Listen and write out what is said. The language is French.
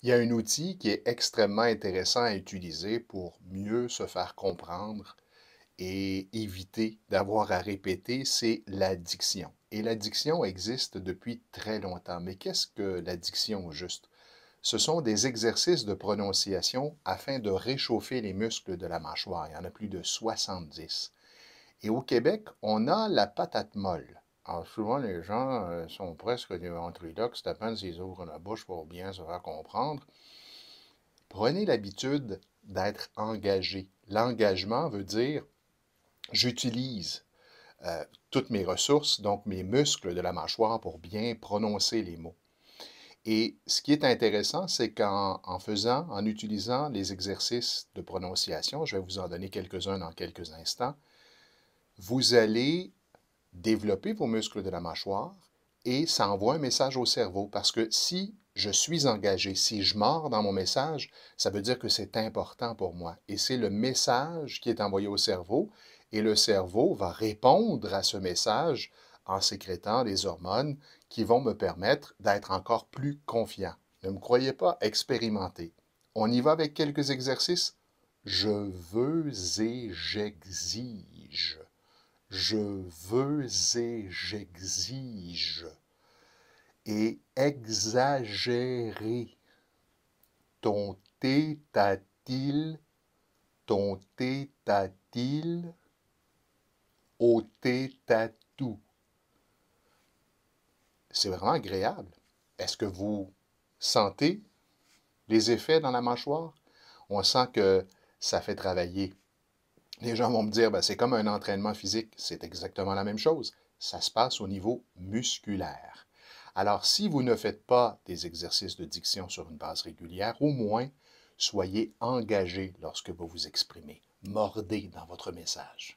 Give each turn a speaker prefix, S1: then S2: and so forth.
S1: Il y a un outil qui est extrêmement intéressant à utiliser pour mieux se faire comprendre et éviter d'avoir à répéter, c'est l'addiction. Et l'addiction existe depuis très longtemps. Mais qu'est-ce que l'addiction au juste? Ce sont des exercices de prononciation afin de réchauffer les muscles de la mâchoire. Il y en a plus de 70. Et au Québec, on a la patate molle. Alors souvent, les gens sont presque des ventriloques, à peine s'ils ouvrent la bouche pour bien se faire comprendre. Prenez l'habitude d'être engagé. L'engagement veut dire j'utilise toutes mes ressources, donc mes muscles de la mâchoire pour bien prononcer les mots. Et ce qui est intéressant, c'est en utilisant les exercices de prononciation, je vais vous en donner quelques-uns dans quelques instants, vous allez développer vos muscles de la mâchoire et ça envoie un message au cerveau parce que si je suis engagé, si je mords dans mon message, ça veut dire que c'est important pour moi. Et c'est le message qui est envoyé au cerveau et le cerveau va répondre à ce message en sécrétant des hormones qui vont me permettre d'être encore plus confiant. Ne me croyez pas, expérimentez. On y va avec quelques exercices. Je veux et j'exige. Je veux et j'exige. Et exagérer. Ton thé t'a-t-il, ton thé t'a-t-il, au thé t'a-tout. C'est vraiment agréable. Est-ce que vous sentez les effets dans la mâchoire? On sent que ça fait travailler. Les gens vont me dire, ben, c'est comme un entraînement physique. C'est exactement la même chose. Ça se passe au niveau musculaire. Alors, si vous ne faites pas des exercices de diction sur une base régulière, au moins, soyez engagé lorsque vous vous exprimez. Mordez dans votre message.